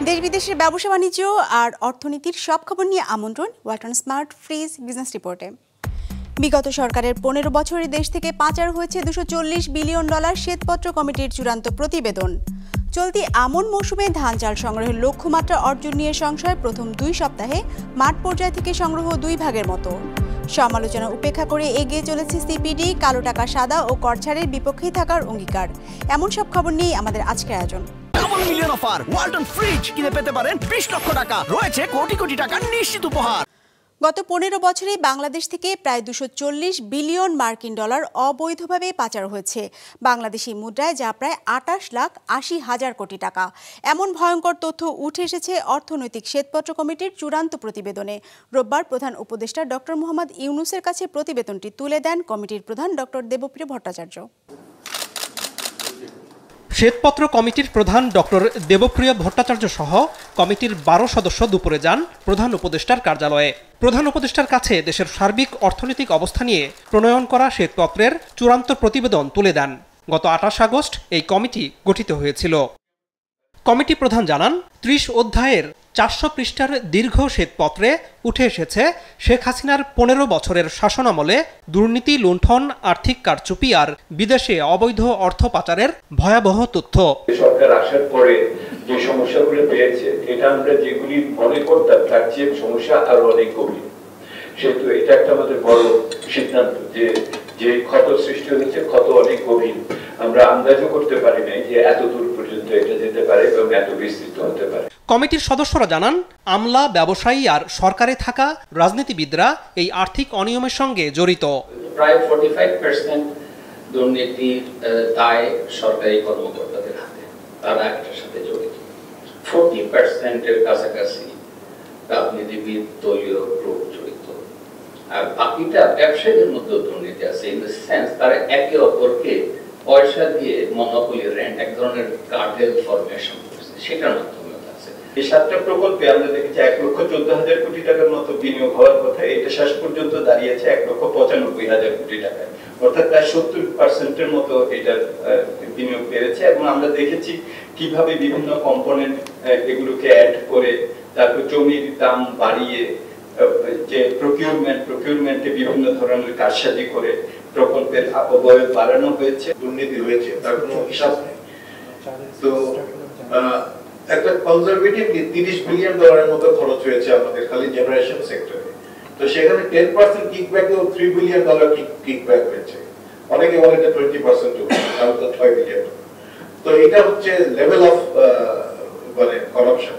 দেশ বিদেশের ব্যবসা বাণিজ্য আর অর্থনীতির সব খবর নিয়ে আমন্ত্রণ ওয়ালটন স্মার্ট ফ্রিজ বিজনেস রিপোর্টে। বিগত সরকারের 15 বছরে দেশ থেকে পাচার হয়েছে $240 বিলিয়ন শ্বেতপত্র কমিটির চূড়ান্ত প্রতিবেদন। চলতি আমন মৌসুমে ধান চাল সংগ্রহের লক্ষ্যমাত্রা অর্জন নিয়ে সংশয় প্রথম 2 সপ্তাহে মাঠ পর্যায় থেকে সংগ্রহ 2 ভাগের মতো। সমালোচনা উপেক্ষা করে এগিয়ে চলেছে সিপিডি, কালো টাকা সাদা ও করছাড়ের বিপক্ষেই থাকার অঙ্গীকার। এমন সব খবর নিয়েই আমাদের আজকের আয়োজন। Double million offer, Walton fridge কিনে পেতে পারেন 20 লক্ষ টাকা, রয়েছে কোটি কোটি টাকার নিশ্চিত উপহার। গত 15 বছরে বাংলাদেশ থেকে প্রায় $240 বিলিয়ন অবৈধভাবে পাচার হয়েছে বাংলাদেশি মুদ্রায়, যা প্রায় 28,80,000 কোটি টাকা। এমন ভয়ঙ্কর তথ্য উঠে এসেছে অর্থনৈতিক শ্বেতপত্র কমিটির চূড়ান্ত প্রতিবেদনে। রোববার প্রধান উপদেষ্টা ডক্টর মোহাম্মদ ইউনূসের কাছে প্রতিবেদনটি তুলে দেন কমিটির প্রধান ডক্টর দেবপ্রিয় ভট্টাচার্য। শ্বেতপত্র কমিটির প্রধান ডক্টর দেবপ্রিয় ভট্টাচার্য সহ কমিটির 12 সদস্য দুপুরে যান প্রধান উপদেষ্টার কার্যালয়ে। প্রধান উপদেষ্টার কাছে দেশের সার্বিক অর্থনৈতিক অবস্থা নিয়ে প্রণয়ন করা শ্বেতপত্রের চূড়ান্ত প্রতিবেদন তুলে দেন। গত 28 আগস্ট এই কমিটি গঠিত হয়েছিল। কমিটি প্রধান জানান, 30 অধ্যায়ের 400 পৃষ্ঠার দীর্ঘ শ্বেতপত্রে উঠে এসেছে শেখ হাসিনার 15 বছরের শাসনামলে দুর্নীতি, লুণ্ঠন, আর্থিক কারচুপি আর বিদেশে অবৈধ অর্থ পাচারের ভয়াবহ তথ্য। সরকার আসার পরে যে সমস্যাগুলো পেয়েছে, এটা আমরা যেগুলি মনে করতাম তার চেয়ে সমস্যা আরো অনেক গভীর। সেহেতু এটা একটা আমাদের বড় সিদ্ধান্ত যে ক্ষত সৃষ্টি হয়েছে, ক্ষত অনেক গভীর। আমরা আন্দাজও করতে পারি নাই যে এত দূর পর্যন্ত এটা যেতে পারে এবং এত বিস্তৃত হতে পারে। কমিটির সদস্যরা জানান, আমলা, ব্যবসায়ী আর সরকারে থাকা রাজনীতিবিদরা এই আর্থিক অনিয়মের সঙ্গে জড়িত। প্রায় 45% দুর্নীতির দায় সরকারি কর্মকর্তাদের হাতে, তারা একটার সাথে জড়িত। 40% এর কাছাকাছি রাজনীতিবিদ, দলীয় গ্রুপ জড়িত। আর বাকিটা ব্যবসায়ীদের মধ্যে দুর্নীতি আছে, ইন দ্য সেন্স তারা একে অপরকে পয়সা দিয়ে মনোপলি রেন্ট, এক ধরনের কার্টেল ফরমেশন করছে, সেটার মাধ্যমে আছে। এই 7টা প্রকল্পে আমরা দেখেছি 1,14,000 কোটি টাকার মতো বিনিয়োগ হওয়ার কথা, এটা শেষ পর্যন্ত দাঁড়িয়েছে 1,95,000 কোটি টাকায়, অর্থাৎ প্রায় 70% মতো এটার বিনিয়োগ বেড়েছে। এবং আমরা দেখেছি কিভাবে বিভিন্ন কম্পোনেন্ট এগুলোকে অ্যাড করে তারপর জমির দাম বাড়িয়ে যে প্রকিউরমেন্টে বিভিন্ন ধরনের কারসাজি করে প্রকল্পের অপব্যয় বাড়ানো হয়েছে, দুর্নীতি হয়েছে, তার কোনো হিসাব নেই। তো একটা কনজারভেটিভলি $30 বিলিয়ন মতো খরচ হয়েছে আমাদের খালি জেনারেশন সেক্টরে। তো সেখানে 10% কিকব্যাকেও $3 বিলিয়ন কিকব্যাক হয়েছে। অনেকে বলে এটা 20% তাহলে তো $6 বিলিয়ন। তো এটা হচ্ছে লেভেল অফ করাপশন।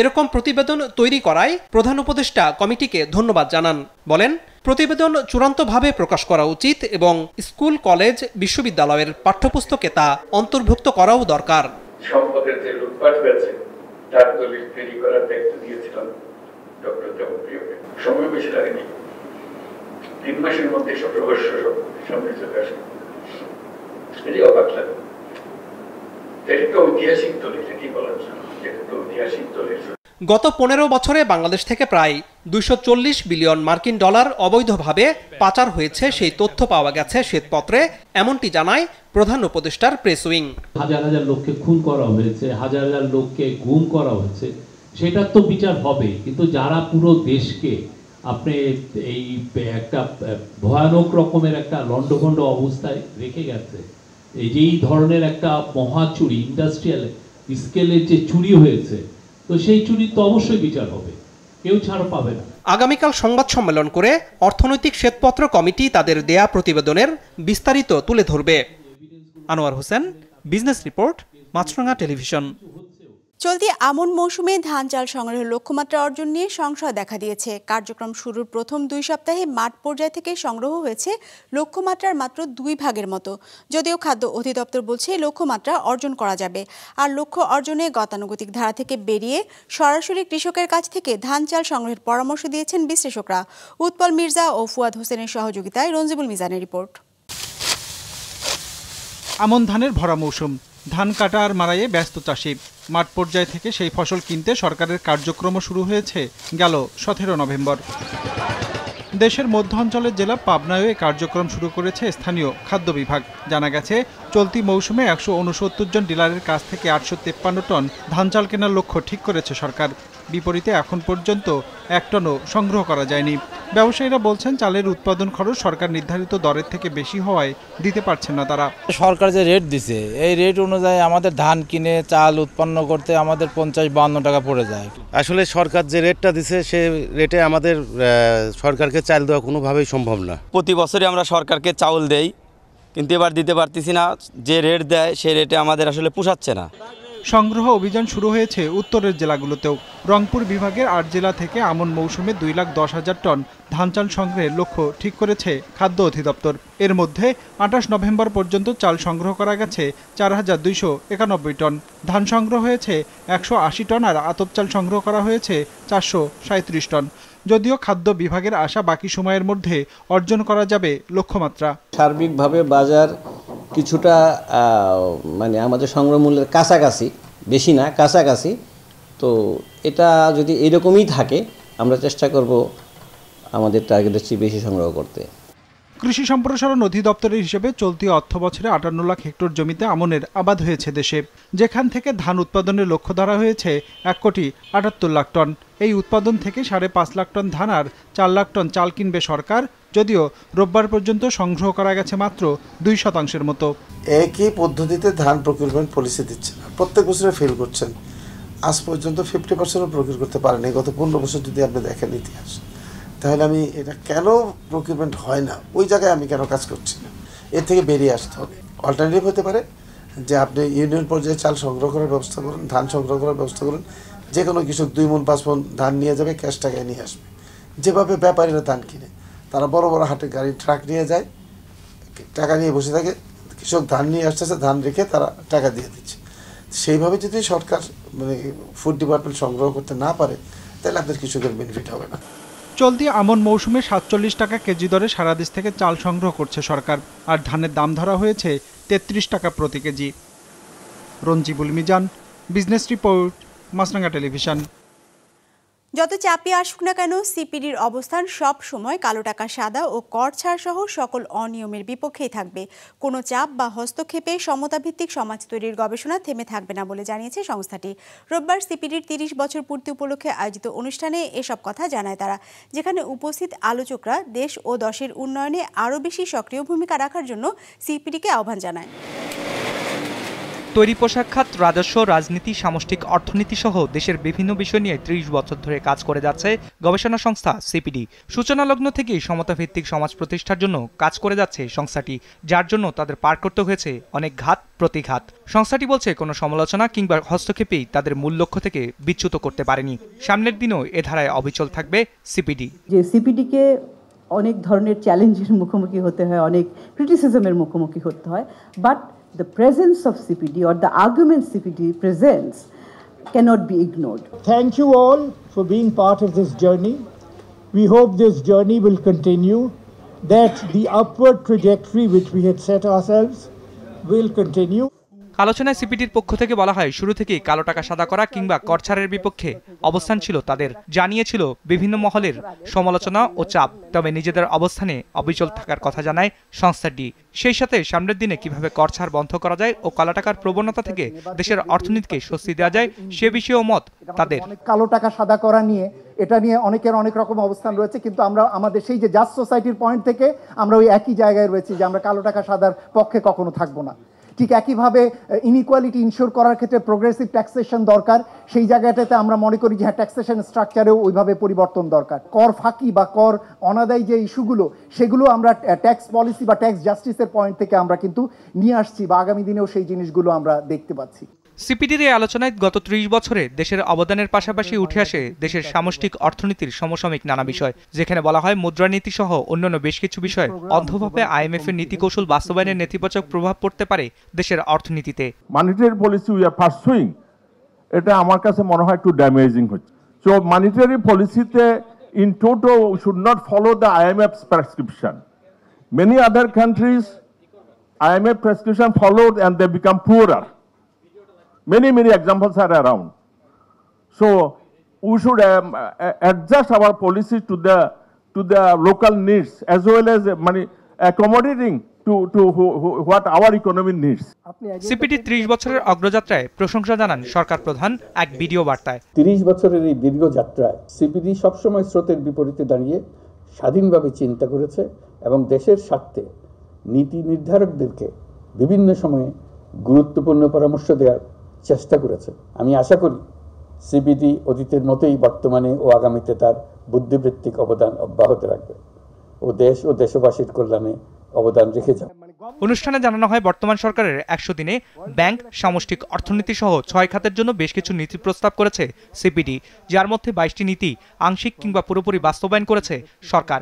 এরকম প্রতিবেদন তৈরি করায় প্রধান উপদেষ্টা কমিটিকে ধন্যবাদ জানান। বলেন, প্রতিবেদন চূড়ান্তভাবে প্রকাশ করা উচিত এবং স্কুল, কলেজ, বিশ্ববিদ্যালয়ের পাঠ্যপুস্তকে তা অন্তর্ভুক্ত করাও দরকার। সম্পদের যে লুটপাট হয়েছে তার দলিল তৈরি করার দায়িত্ব দিয়েছিলাম ডক্টর দেবপ্রিয়কে। সময় বেশি লাগেনি, 3 মাসের মধ্যে সব রহস্য সামনে চলে আসে। এটি অবাক লাগে। এটা তো ঐতিহাসিক দলিল, এটি বলার জন্য এটা তো ঐতিহাসিক দলিল। গত 15 বছরে বাংলাদেশ থেকে প্রায় $240 বিলিয়ন অবৈধভাবে পাচার হয়েছে সেই তথ্য পাওয়া গেছে শ্বেতপত্রে, এমনটি জানায় প্রধান উপদেষ্টার প্রেস উইং। হাজার হাজার লোককে খুন করা হয়েছে, হাজার হাজার লোককে গুম করা হয়েছে, সেটার তো বিচার হবে। কিন্তু যারা পুরো দেশকে আপনি এই একটা ভয়ানক রকমের একটা লন্ডভন্ড অবস্থায় রেখে গেছে, এই ধরনের একটা মহাচুরি, ইন্ডাস্ট্রিয়াল স্কেলের যে চুরি হয়েছে, তো সেই চুরি তো অবশ্যই বিচার হবে, কেউ ছাড় পাবে না। আগামীকাল সংবাদ সম্মেলন করে অর্থনৈতিক শ্বেতপত্র কমিটি তাদের দেয়া প্রতিবেদনের বিস্তারিত তুলে ধরবে। Anwar Hossain, business report, Maasranga television. চলতি আমন মৌসুমে ধান চাল সংগ্রহের লক্ষ্যমাত্রা অর্জন নিয়ে সংশয় দেখা দিয়েছে। কার্যক্রম শুরুর প্রথম 2 সপ্তাহে মাঠ পর্যায় থেকে সংগ্রহ হয়েছে লক্ষ্যমাত্রার মাত্র 2 ভাগের মতো। যদিও খাদ্য অধিদপ্তর বলছে লক্ষ্যমাত্রা অর্জন করা যাবে। আর লক্ষ্য অর্জনে গতানুগতিক ধারা থেকে বেরিয়ে সরাসরি কৃষকের কাছ থেকে ধান চাল সংগ্রহের পরামর্শ দিয়েছেন বিশ্লেষকরা। উৎপল মির্জা ও ফুয়াদ হোসেনের সহযোগিতায় রঞ্জিবুল মিজানের রিপোর্ট। আমন ধানের ভরা মৌসুম, ধান কাটা আর মাড়াইয়ে ব্যস্ত চাষি। মাঠ পর্যায় থেকে সেই ফসল কিনতে সরকারের কার্যক্রম শুরু হয়েছে গেল 17 নভেম্বর। দেশের মধ্য অঞ্চলের জেলা পাবনায়ও এই কার্যক্রম শুরু করেছে স্থানীয় খাদ্য বিভাগ। জানা গেছে, চলতি মৌসুমে 169 জন ডিলারের কাছ থেকে 853 টন ধান চাল কেনার লক্ষ্য ঠিক করেছে সরকার। বিপরীতে এখন পর্যন্ত 1 টনও সংগ্রহ করা যায়নি। ব্যবসায়ীরা বলছেন, চালের উৎপাদন খরচ সরকার নির্ধারিত দরের থেকে বেশি হওয়ায় দিতে পারছেন না তারা। সরকার যে রেট দিছে, এই রেট অনুযায়ী আমাদের ধান কিনে চাল উৎপন্ন করতে আমাদের 50-52 টাকা পড়ে যায়। আসলে সরকার যে রেটটা দিছে, সে রেটে আমাদের সরকারকে চাল দেওয়া কোনোভাবেই সম্ভব না। প্রতি বছরই আমরা সরকারকে চাউল দেই, কিন্তু এবার দিতে পারতেছি না। যে রেট দেয় সেই রেটে আমাদের আসলে পোষাচ্ছে না। সংগ্রহ অভিযান শুরু হয়েছে উত্তরের জেলাগুলোতেও। রংপুর বিভাগের 8 জেলা থেকে আমন মৌসুমে 2,10,000 টন ধান চাল সংগ্রহের লক্ষ্য ঠিক করেছে খাদ্য অধিদপ্তর। এর মধ্যে 28 নভেম্বর পর্যন্ত চাল সংগ্রহ করা গেছে 4,291 টন। ধান সংগ্রহ হয়েছে 180 টন আর আতপ চাল সংগ্রহ করা হয়েছে 437 টন। যদিও খাদ্য বিভাগের আশা বাকি সময়ের মধ্যে অর্জন করা যাবে লক্ষ্যমাত্রা। সার্বিকভাবে বাজার কিছুটা মানে আমাদের সংগ্রহ মূল্যের কাছাকাছি, বেশি না কাছাকাছি। তো এটা যদি এরকমই থাকে, আমরা চেষ্টা করব আমাদের টার্গেটের চেয়ে বেশি সংগ্রহ করতে। কৃষি সম্প্রসারণ অধিদপ্তরের হিসেবে চলতি অর্থ বছরে 58 লাখ হেক্টর জমিতে আমনের আবাদ হয়েছে দেশে, যেখান থেকে ধান উৎপাদনের লক্ষ্য ধরা হয়েছে 1,78,00,000 টন। এই উৎপাদন থেকে 5.5 লাখ টন ধান আর 4 লাখ টন চাল কিনবে সরকার, যদিও রোববার পর্যন্ত সংগ্রহ করা গেছে মাত্র 2% মতো। একই পদ্ধতিতে ধান প্রকিউরমেন্ট পলিসি দিচ্ছে, প্রত্যেক বছরে ফেল করছেন। আজ পর্যন্ত 50% প্রকিউর করতে পারেনি। গত 15 বছর যদি আপনি দেখেন ইতিহাস, তাহলে আমি এটা কেন প্রকিউরমেন্ট হয় না, ওই জায়গায় আমি কেন কাজ করছি না, এর থেকে বেরিয়ে আসতে হবে। অল্টারনেটিভ হতে পারে যে আপনি ইউনিয়ন পর্যায়ে চাল সংগ্রহ করার ব্যবস্থা করুন, ধান সংগ্রহ করার ব্যবস্থা করুন। যে কোনো কৃষক 2 মণ 5 মণ ধান নিয়ে যাবে, ক্যাশ টাকায় নিয়ে আসবে। যেভাবে ব্যাপারীরা ধান কিনে, তারা বড় বড় হাটে গাড়ি ট্রাক নিয়ে যায়, টাকা নিয়ে বসে থাকে, কৃষক ধান নিয়ে আসতেছে, ধান রেখে তারা টাকা দিয়ে দিচ্ছে। সেইভাবে যদি সরকার মানে ফুড ডিপার্টমেন্ট সংগ্রহ করতে না পারে, তাহলে আপনার কৃষকের বেনিফিট হবে না। চলতি আমন মৌসুমে 47 টাকা কেজি দরে সারা দেশ থেকে চাল সংগ্রহ করছে সরকার, আর ধানের দাম ধরা হয়েছে 33 টাকা প্রতি KG. Ranjibul Mizan, business report, Maasranga television. যত চাপে আসুক না কেন, সিপিডির অবস্থান সব সময় কালো টাকা সাদা ও কর ছাড় সহ সকল অনিয়মের বিপক্ষেই থাকবে। কোনো চাপ বা হস্তক্ষেপে সমতাভিত্তিক সমাজ তৈরির গবেষণা থেমে থাকবে না বলে জানিয়েছে সংস্থাটি। রোববার সিপিডির 30 বছর পূর্তি উপলক্ষে আয়োজিত অনুষ্ঠানে এসব কথা জানায় তারা, যেখানে উপস্থিত আলোচকরা দেশ ও দশের উন্নয়নে আরও বেশি সক্রিয় ভূমিকা রাখার জন্য সিপিডিকে আহ্বান জানায়। তৈরি পোশাক খাত, রাজস্ব, রাজনীতি, সামষ্টিক অর্থনীতি সহ দেশের বিভিন্ন বিষয় নিয়ে 30 বছর ধরে কাজ করে যাচ্ছে গবেষণা সংস্থা সিপিডি। সূচনা লগ্ন থেকেই সমতাভিত্তিক সমাজ প্রতিষ্ঠার জন্য কাজ করে যাচ্ছে সংস্থাটি, যার জন্য তাদের পার করতে হয়েছে অনেক ঘাত প্রতিঘাত। সংস্থাটি বলছে, কোনো সমালোচনা কিংবা হস্তক্ষেপেই তাদের মূল লক্ষ্য থেকে বিচ্যুত করতে পারেনি। সামনের দিনও এ ধারায় অবিচল থাকবে সিপিডি। যে সিপিডিকে অনেক ধরনের চ্যালেঞ্জের মুখোমুখি হতে হয়, অনেক ক্রিটিসিজমের মুখোমুখি হতে হয়, but the presence of CPD or the arguments CPD presents cannot be ignored. Thank you all for being part of this journey. We hope this journey will continue, that the upward trajectory which we had set ourselves will continue. আলোচনায় সিপিডির পক্ষ থেকে বলা হয়, শুরু থেকেই কালো টাকা সাদা করা কিংবা কর ছাড়ের বিপক্ষে অবস্থান ছিল তাদের। জানিয়েছিল বিভিন্ন মহলের সমালোচনা ও চাপ, তবে নিজেদের অবস্থানে অবিচল থাকার কথা জানায় সংস্থাটি। সেই সাথে সামনের দিনে কিভাবে কর ছাড় বন্ধ করা যায় ও কালো টাকার প্রবণতা থেকে দেশের অর্থনীতিকে স্বস্তি দেওয়া যায় সে বিষয়েও মত তাদের। কালো টাকা সাদা করা নিয়ে, এটা নিয়ে অনেকের অনেক রকম অবস্থান রয়েছে, কিন্তু আমরা আমাদের সেই যে জাস্ট সোসাইটির পয়েন্ট থেকে আমরা ওই একই জায়গায় রয়েছি যে আমরা কালো টাকা সাদার পক্ষে কখনো থাকবো না। ঠিক একইভাবে ইনইকুয়ালিটি ইনশিওর করার ক্ষেত্রে প্রোগ্রেসিভ ট্যাক্সেশন দরকার। সেই জায়গাটাতে আমরা মনে করি যে হ্যাঁ, ট্যাক্সেশন স্ট্রাকচারেও ওইভাবে পরিবর্তন দরকার। কর ফাঁকি বা কর অনাদায়ী যে ইস্যুগুলো, সেগুলো আমরা ট্যাক্স পলিসি বা ট্যাক্স জাস্টিসের পয়েন্ট থেকে আমরা কিন্তু নিয়ে আসছি, বা আগামী দিনেও সেই জিনিসগুলো আমরা দেখতে পাচ্ছি। সিপিডির এই আলোচনায় গত 30 বছরে দেশের অবদানের পাশাপাশি উঠে আসে দেশের সামষ্টিক অর্থনীতির সমসাময়িক নানা বিষয়, যেখানে বলা হয় মুদ্রানীতি সহ অন্যান্য বেশ কিছু বিষয় অন্ধভাবে IMF এর নীতি কৌশল বাস্তবায়নের নেতিবাচক প্রভাব পড়তে পারে দেশের অর্থনীতিতে। Monetary policy we are pursuing, এটা আমার কাছে মনে হয় একটু ড্যামেজিং হচ্ছে। সো মনিটারি পলিসিতে in total should not follow the IMF's prescription. Many other countries IMF prescription followed and they become poorer. Many examples are around. So we should adjust our policy to the to the local needs as well as accommodating to what our economy needs. CPD 30 বছরের অগ্রযাত্রায় প্রশংসা জানান সরকার প্রধান এক video বার্তায়। 30 বছরের এই দীর্ঘ যাত্রায় সিপিডি সবসময় স্রোতের বিপরীতে দাঁড়িয়ে স্বাধীনভাবে চিন্তা করেছে এবং দেশের স্বার্থে নীতি নির্ধারকদেরকে বিভিন্ন সময়ে গুরুত্বপূর্ণ পরামর্শ দেওয়ার চেষ্টা করেছে। আমি আশা করি সিপিডি অতীতের মতোই বর্তমানে ও আগামীতে তার বুদ্ধিবৃত্তিক অবদান অব্যাহত রাখবে ও দেশ ও দেশবাসীর কল্যাণে অবদান রেখে যাবে। অনুষ্ঠানে জানানো হয় বর্তমান সরকারের 100 দিনে ব্যাংক, সামষ্টিক অর্থনীতি সহ 6 খাতের জন্য বেশ কিছু নীতি প্রস্তাব করেছে সিপিডি, যার মধ্যে 22টি নীতি আংশিক কিংবা পুরোপুরি বাস্তবায়ন করেছে সরকার।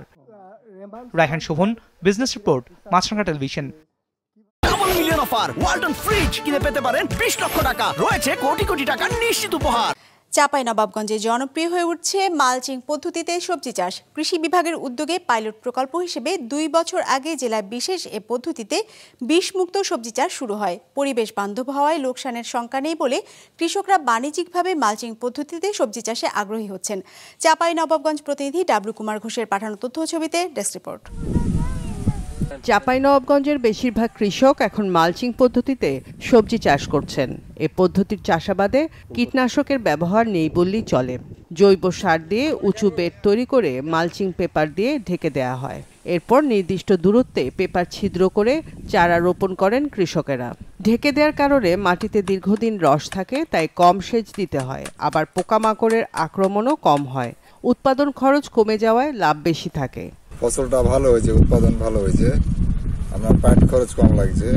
Raihan Shovon, business report, Maasranga television. Double million offer Walton fridge কিনে পেতে পারেন 20 লক্ষ টাকা, রয়েছে কোটি কোটি টাকার নিশ্চিত উপহার। চাঁপাইনবাবগঞ্জে জনপ্রিয় হয়ে উঠছে মালচিং পদ্ধতিতে সবজি চাষ। কৃষি বিভাগের উদ্যোগে পাইলট প্রকল্প হিসেবে 2 বছর আগে জেলায় বিশেষ এ পদ্ধতিতে বিষমুক্ত সবজি চাষ শুরু হয়। পরিবেশ বান্ধব হওয়ায় লোকসানের শঙ্কা নেই বলে কৃষকরা বাণিজ্যিকভাবে মালচিং পদ্ধতিতে সবজি চাষে আগ্রহী হচ্ছেন। চাঁপাইনবাবগঞ্জ প্রতিনিধি ডাবলু কুমার ঘোষের পাঠানো তথ্য ছবিতে ডেস্ক রিপোর্ট। চাঁপাইনবাবগঞ্জের বেশিরভাগ কৃষক এখন মালচিং পদ্ধতিতে সবজি চাষ করছেন। এ পদ্ধতির চাষাবাদে কীটনাশকের ব্যবহার নেই বললেই চলে। জৈব সার দিয়ে উঁচু বেড তৈরি করে মালচিং পেপার দিয়ে ঢেকে দেওয়া হয়। এরপর নির্দিষ্ট দূরত্বে পেপার ছিদ্র করে চারা রোপণ করেন কৃষকেরা। ঢেকে দেওয়ার কারণে মাটিতে দীর্ঘদিন রস থাকে, তাই কম সেচ দিতে হয়। আবার পোকামাকড়ের আক্রমণও কম হয়। উৎপাদন খরচ কমে যাওয়ায় লাভ বেশি থাকে। ফসলটা ভালো হয়েছে, উৎপাদন ভালো হয়েছে, আমার পাট খরচ কম লাগছে।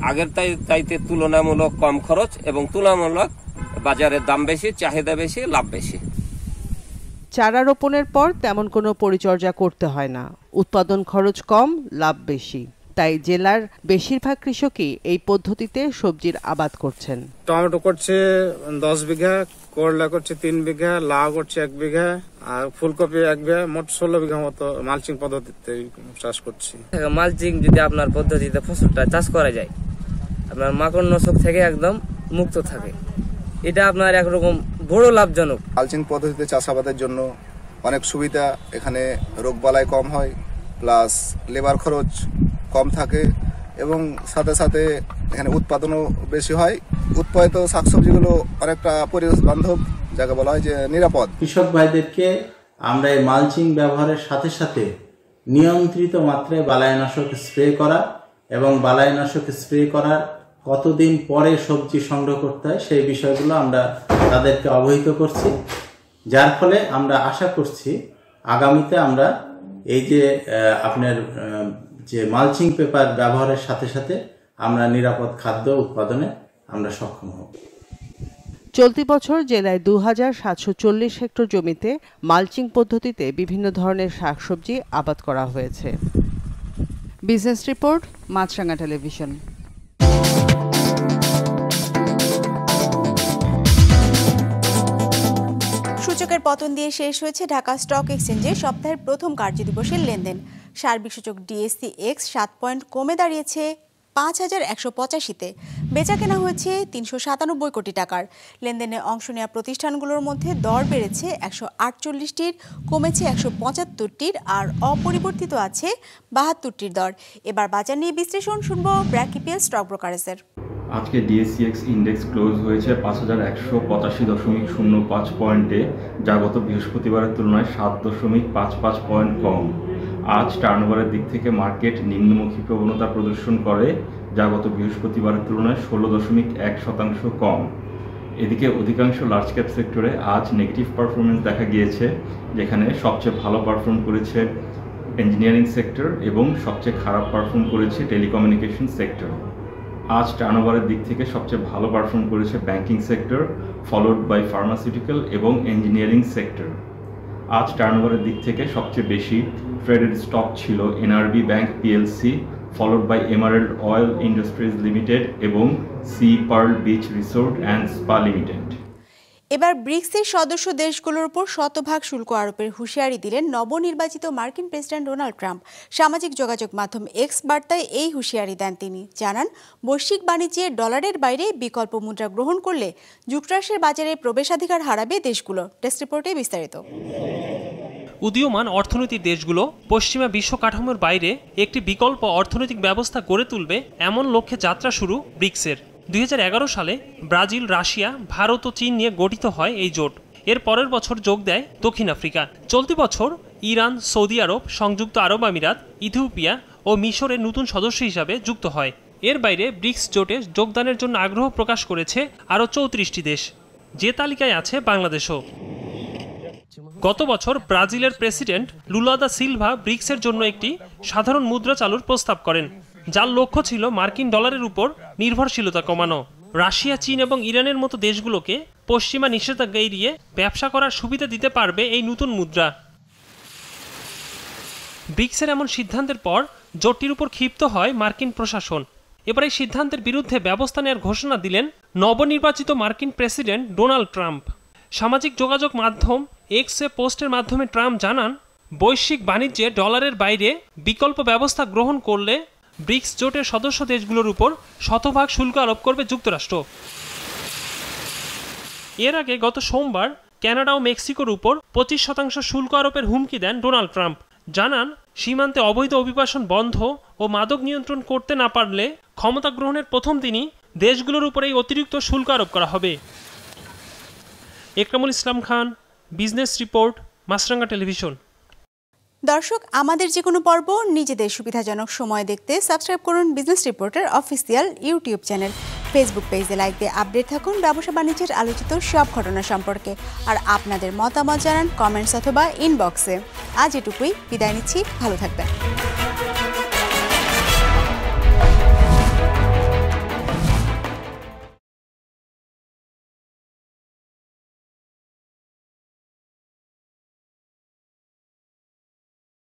আগের চাইতে তুলনামূলক কম খরচ এবং তুলনামূলক বাজারের দাম বেশি, চাহিদা বেশি, লাভ বেশি। চারা রোপণের পর তেমন কোনো পরিচর্যা করতে হয় না। উৎপাদন খরচ কম, লাভ বেশি। তাই জেলার বেশিরভাগ কৃষকই এই পদ্ধতিতে সবজির আবাদ করছেন। টমেটো করছে 10 বিঘা, করলা করছে 3 বিঘা, লাউ করছে 1 বিঘা, আর ফুলকপি 1 বিঘা, মোট 16 বিঘা মতো মালচিং পদ্ধতিতে চাষ করছি। মালচিং যদি আপনার পদ্ধতিতে ফসলটা চাষ করা যায়, আপনার মাকড়নাশক থেকে একদম মুক্ত থাকে। এটা আপনার একরকম বড় লাভজনক। মালচিং পদ্ধতিতে চাষাবাদের জন্য অনেক সুবিধা, এখানে রোগবালাই কম হয়, প্লাস লেবার খরচ কম থাকে এবং সাথে সাথে এখানে উৎপাদনও বেশি হয়। উৎপাদিত শাকসবজিগুলো অনেকটা পরিবেশ বান্ধব, যাকে বলা হয় যে নিরাপদ। কৃষক ভাইদেরকে আমরা এই মালচিং ব্যবহারের সাথে সাথে নিয়ন্ত্রিত মাত্রায় বালাইনাশক স্প্রে করা এবং বালাইনাশক স্প্রে করার কতদিন পরে সবজি সংগ্রহ করতে হয় সেই বিষয়গুলো আমরা তাদেরকে অবহিত করছি, যার ফলে আমরা আশা করছি আগামীতে আমরা এই যে আপনার যে মালচিং পেপার ব্যবহারের সাথে সাথে আমরা নিরাপদ খাদ্য উৎপাদনে আমরা সক্ষম হব। চলতি বছর জেলায় 2740 হেক্টর জমিতে মালচিং পদ্ধতিতে বিভিন্ন ধরনের শাকসবজি আবাদ করা হয়েছে। Business report, Maasranga television. সূচকের পতন দিয়ে শেষ হয়েছে ঢাকা স্টক এক্সচেঞ্জে সপ্তাহের প্রথম কার্যদিবসের লেনদেন। সার্বিক সূচক ডিএসসি এক্স 7 পয়েন্ট কমে দাঁড়িয়েছে 5185-তে। বেচা কেনা হয়েছে 397 কোটি টাকার। লেনদেনে অংশ নেওয়া প্রতিষ্ঠানগুলোর মধ্যে দর বেড়েছে 148টির, কমেছে 175টির, আর অপরিবর্তিত আছে 72টির দর। এবার বাজার নিয়ে বিশ্লেষণ শুনবো ব্র্যাক ইপিএল স্টক ব্রোকারেজের। আজকে ডিএসসিএক্স ইন্ডেক্স ক্লোজ হয়েছে 5185.05 পয়েন্টে, যা গত বৃহস্পতিবারের তুলনায় 7.55 পয়েন্ট কম। আজ টার্নওভারের দিক থেকে মার্কেট নিম্নমুখী প্রবণতা প্রদর্শন করে, যা গত বৃহস্পতিবারের তুলনায় 16.1% কম। এদিকে অধিকাংশ লার্জ ক্যাপ সেক্টরে আজ নেগেটিভ পারফরমেন্স দেখা গিয়েছে, যেখানে সবচেয়ে ভালো পারফর্ম করেছে ইঞ্জিনিয়ারিং সেক্টর এবং সবচেয়ে খারাপ পারফর্ম করেছে টেলিকমিউনিকেশন সেক্টর। আজ টার্নওভারের দিক থেকে সবচেয়ে ভালো পারফর্ম করেছে banking sector, followed by pharmaceutical এবং ইঞ্জিনিয়ারিং সেক্টর। আজ টার্নওভারের দিক থেকে সবচেয়ে বেশি ট্রেডেড স্টক ছিল NRB Bank PLC, followed by Emerald Oil Industries Limited এবং Sea Pearl Beach Resort and Spa Limited. এবার ব্রিক্সের সদস্য দেশগুলোর উপর শতভাগ শুল্ক আরোপের হুঁশিয়ারি দিলেন নবনির্বাচিত মার্কিন প্রেসিডেন্ট ডোনাল্ড ট্রাম্প। সামাজিক যোগাযোগ মাধ্যম এক্স বার্তায় এই হুঁশিয়ারি দেন তিনি। জানান, বৈশ্বিক বাণিজ্যে ডলারের বাইরে বিকল্প মুদ্রা গ্রহণ করলে যুক্তরাষ্ট্রের বাজারে প্রবেশাধিকার হারাবে দেশগুলো। ডেস্ক রিপোর্টে বিস্তারিত। উদীয়মান অর্থনীতির দেশগুলো পশ্চিমা বিশ্ব কাঠামোর বাইরে একটি বিকল্প অর্থনৈতিক ব্যবস্থা গড়ে তুলবে এমন লক্ষ্যে যাত্রা শুরু ব্রিক্সের। 2011 সালে ব্রাজিল, রাশিয়া, ভারত ও চীন নিয়ে গঠিত হয় এই জোট। এর পরের বছর যোগ দেয় দক্ষিণ আফ্রিকা। চলতি বছর ইরান, সৌদি আরব, সংযুক্ত আরব আমিরাত, ইথিওপিয়া ও মিশরের নতুন সদস্য হিসাবে যুক্ত হয়। এর বাইরে ব্রিক্স জোটে যোগদানের জন্য আগ্রহ প্রকাশ করেছে আরও 34টি দেশ, যে তালিকায় আছে বাংলাদেশও। গত বছর ব্রাজিলের প্রেসিডেন্ট লুলা দা সিলভা ব্রিক্সের জন্য একটি সাধারণ মুদ্রা চালুর প্রস্তাব করেন, যার লক্ষ্য ছিল মার্কিন ডলারের উপর নির্ভরশীলতা কমানো। রাশিয়া, চীন এবং ইরানের মতো দেশগুলোকে পশ্চিমা নিষেধাজ্ঞা এড়িয়ে ব্যবসা করার সুবিধা দিতে পারবে এই নতুন মুদ্রা। ব্রিক্সের এমন সিদ্ধান্তের পর জোটটির উপর ক্ষিপ্ত হয় মার্কিন প্রশাসন। এবার এই সিদ্ধান্তের বিরুদ্ধে ব্যবস্থা নেওয়ার ঘোষণা দিলেন নবনির্বাচিত মার্কিন প্রেসিডেন্ট ডোনাল্ড ট্রাম্প। সামাজিক যোগাযোগ মাধ্যম এক্সে পোস্টের মাধ্যমে ট্রাম্প জানান, বৈশ্বিক বাণিজ্যে ডলারের বাইরে বিকল্প ব্যবস্থা গ্রহণ করলে ব্রিক্স জোটের সদস্য দেশগুলোর উপর শতভাগ শুল্ক আরোপ করবে যুক্তরাষ্ট্র। এর আগে গত সোমবার কানাডা ও মেক্সিকোর উপর 25% শুল্ক আরোপের হুমকি দেন ডোনাল্ড ট্রাম্প। জানান, সীমান্তে অবৈধ অভিবাসন বন্ধ ও মাদক নিয়ন্ত্রণ করতে না পারলে ক্ষমতা গ্রহণের প্রথম দিনই দেশগুলোর উপর এই অতিরিক্ত শুল্ক আরোপ করা হবে। একরামুল ইসলাম খান, বিজনেস রিপোর্ট, মাছরাঙ্গা টেলিভিশন। দর্শক, আমাদের যে কোনো পর্ব নিজেদের সুবিধাজনক সময় দেখতে সাবস্ক্রাইব করুন বিজনেস রিপোর্টের অফিসিয়াল ইউটিউব চ্যানেল। ফেসবুক পেজে লাইক দিয়ে আপডেট থাকুন ব্যবসা বাণিজ্যের আলোচিত সব ঘটনা সম্পর্কে। আর আপনাদের মতামত জানান কমেন্টস অথবা ইনবক্সে। আজ এটুকুই, বিদায় নিচ্ছি, ভালো থাকবেন।